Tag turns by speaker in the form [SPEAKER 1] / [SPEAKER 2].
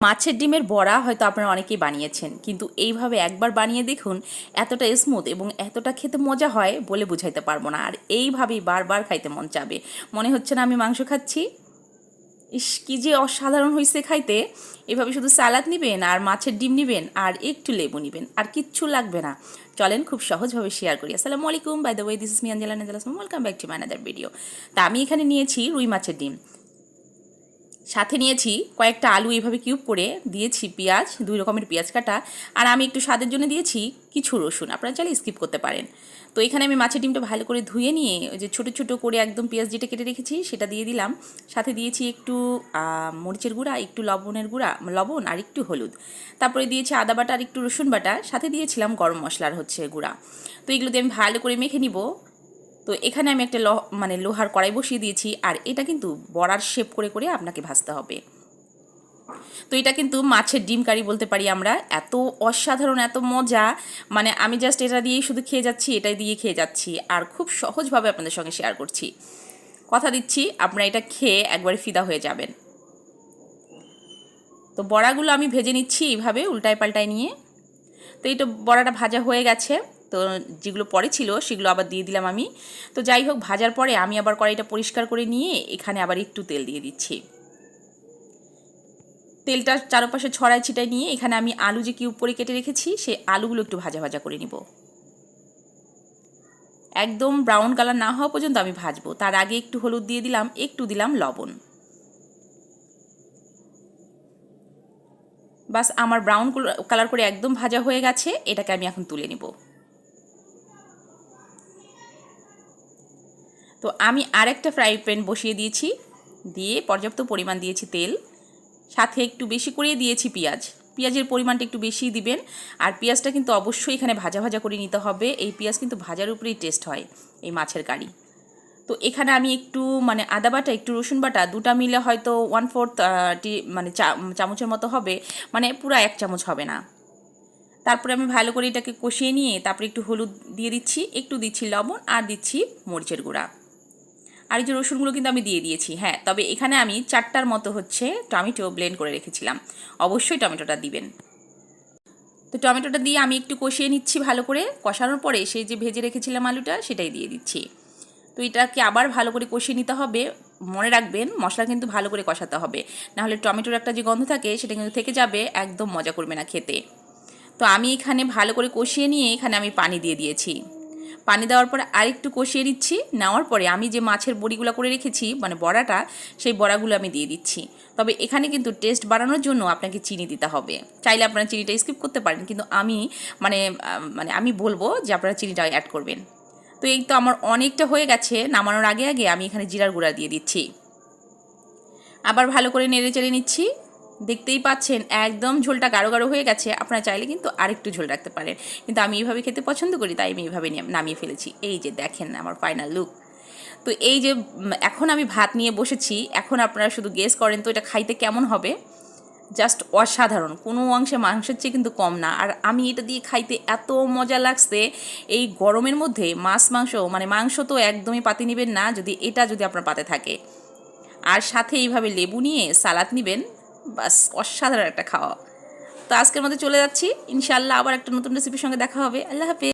[SPEAKER 1] মাছের ডিমের বড়া হয়তো আপনারা অনেকেই বানিয়েছেন, কিন্তু এইভাবে একবার বানিয়ে দেখুন, এতটা স্মুথ এবং এতটা খেতে মজা হয় বলে বুঝাইতে পারবো না। আর এইভাবেই বারবার খাইতে মন চাবে, মনে হচ্ছে না আমি মাংস খাচ্ছি। ইস, কি যে অসাধারণ হয়েছে খাইতে। এভাবে শুধু সালাদ নেবেন আর মাছের ডিম নেবেন আর একটু লেবু নেবেন, আর কিচ্ছু লাগবে না। চলেন খুব সহজভাবে শেয়ার করি। আসসালামু আলাইকুম, by the way this is me Angela Nazala, welcome back to my another video. তা আমি এখানে নিয়েছি রুই মাছের ডিম, সাথে নিয়েছি কয়েকটা আলু এইভাবে কিউব করে, দিয়েছি পেঁয়াজ, 2 রকমের পেঁয়াজ কাটা, আর আমি একটু স্বাদের জন্য দিয়েছি কিছু রসুন, আপনারা চাইলে স্কিপ করতে পারেন। তো এখানে আমি মাছের ডিমটা ভালো করে ধুয়ে নিয়ে ওই যে ছোটো ছোটো করে একদম পেঁয়াজ যেটা কেটে রেখেছি সেটা দিয়ে দিলাম। সাথে দিয়েছি একটু মরিচের গুঁড়া, একটু লবণ আর একটু হলুদ। তারপরে দিয়েছি আদা বাটা আর একটু রসুন বাটা, সাথে দিয়েছিলাম গরম মশলার গুঁড়া। তো এগুলো দিয়ে আমি ভালো করে মেখে নিব। তো এখানে আমি একটা লোহার কড়াই বসিয়ে দিয়েছি, আর এটা কিন্তু বড়ার শেপ করে করে আপনাকে ভাজতে হবে। তো এটা কিন্তু মাছের ডিম কারি বলতে পারি আমরা। এত অসাধারণ, এত মজা, আমি জাস্ট এটা দিয়েই শুধু খেয়ে যাচ্ছি, এটাই দিয়ে খেয়ে যাচ্ছি, আর খুব সহজভাবে আপনাদের সঙ্গে শেয়ার করছি। কথা দিচ্ছি আপনারা এটা খেয়ে একবারে ফিদা হয়ে যাবেন। তো বড়াগুলো আমি ভেজে নিচ্ছি এইভাবে উল্টায় পাল্টায় নিয়ে। তো এইটা বড়াটা ভাজা হয়ে গেছে। তো যেগুলো পরে ছিল সেগুলো আবার দিয়ে দিলাম আমি। তো যাই হোক, ভাজার পরে আমি আবার কড়াইটা পরিষ্কার করে নিয়ে এখানে আবার একটু তেল দিয়ে দিচ্ছি। তেলটা চারপাশে ছড়াই ছিটাই নিয়ে এখানে আমি আলু যে কিউব করে কেটে রেখেছি সেই আলুগুলো একটু ভাজা ভাজা করে নিব। একদম ব্রাউন কালার না হওয়া পর্যন্ত আমি ভাজবো। তার আগে একটু হলুদ দিয়ে দিলাম, একটু দিলাম লবণ। বাস আমার ব্রাউন কালার করে একদম ভাজা হয়ে গেছে, এটাকে আমি এখন তুলে নিব। তো আমি আরেকটা ফ্রাই প্যান বসিয়ে দিয়েছি, দিয়ে পর্যাপ্ত পরিমাণ দিয়েছি তেল, সাথে একটু বেশি করে দিয়েছি পেঁয়াজ। পেঁয়াজের পরিমাণটা একটু বেশিই দিবেন, আর পেঁয়াজটা কিন্তু অবশ্যই এখানে ভাজা ভাজা করে নিতে হবে। এই পেঁয়াজ কিন্তু ভাজার উপরেই টেস্ট হয় এই মাছের কারি। তো এখানে আমি একটু আদা বাটা, একটু রসুন বাটা, দুটা মিলে হয়তো 1/4 চামচের মতো হবে, পুরো 1 চামচ হবে না। তারপরে আমি ভালো করে এটাকে কষিয়ে নিয়ে তারপরে একটু হলুদ দিয়ে দিচ্ছি, একটু দিচ্ছি লবণ, আর দিচ্ছি মরিচের গুঁড়া। আর এই যে রসুনগুলো কিন্তু আমি দিয়ে দিয়েছি। হ্যাঁ, তবে এখানে আমি 4টার মতো টমেটো ব্লেন্ড করে রেখেছিলাম, অবশ্যই টমেটোটা দিবেন। তো টমেটোটা দিয়ে আমি একটু কষিয়ে নিচ্ছি ভালো করে। কষানোর পরে সেই যে ভেজে রেখেছিলাম আলুটা, সেটাই দিয়ে দিচ্ছি। তো এটাকে আবার ভালো করে কষিয়ে নিতে হবে। মনে রাখবেন, মশলা কিন্তু ভালো করে কষাতে হবে, নাহলে টমেটোর একটা যে গন্ধ থাকে সেটা কিন্তু থেকে যাবে, একদম মজা করবে না খেতে। তো আমি এখানে ভালো করে কষিয়ে নিয়ে এখানে আমি পানি দিয়ে দিয়েছি। পানি দেওয়ার পরে আরেকটু কষিয়ে নিচ্ছি। নেওয়ার পরে আমি যে মাছের বড়িগুলো করে রেখেছি, বড়াটা, সেই বড়াগুলো আমি দিয়ে দিচ্ছি। তবে এখানে কিন্তু টেস্ট বাড়ানোর জন্য আপনাকে চিনি দিতে হবে। চাইলে আপনারা চিনিটা স্কিপ করতে পারেন, কিন্তু আমি আমি বলবো যে আপনারা চিনিটা অ্যাড করবেন। তো এই তো আমার অনেকটা হয়ে গেছে। নামানোর আগে আগে আমি এখানে জিরার গুঁড়া দিয়ে দিচ্ছি। আবার ভালো করে নেড়ে চেড়ে নিচ্ছি। দেখতেই পাচ্ছেন একদম ঝোলটা গাঢ় গাঢ় হয়ে গেছে। আপনারা চাইলে কিন্তু আরেকটু ঝোল রাখতে পারেন, কিন্তু আমি এইভাবে খেতে পছন্দ করি, তাই আমি এইভাবে নামিয়ে ফেলেছি। এই যে দেখেন আমার ফাইনাল লুক। তো এই যে এখন আমি ভাত নিয়ে বসেছি। এখন আপনারা শুধু গেস করেন তো এটা খাইতে কেমন হবে। জাস্ট অসাধারণ, কোনো অংশে মাংসের চেয়ে কিন্তু কম না। আর আমি এটা দিয়ে খাইতে এত মজা লাগছে। এই গরমের মধ্যে মাংস মাংস তো একদমই পাতে নেবেন না যদি আপনার পাতে থাকে, আর সাথে এইভাবে লেবু নিয়ে সালাদ নেবেন, বাস অসাধারণ একটা খাওয়া। তো আজকের মধ্যে চলে যাচ্ছি, ইনশাআল্লাহ আবার একটা নতুন রেসিপির সঙ্গে দেখা হবে। আল্লাহ হাফেজ।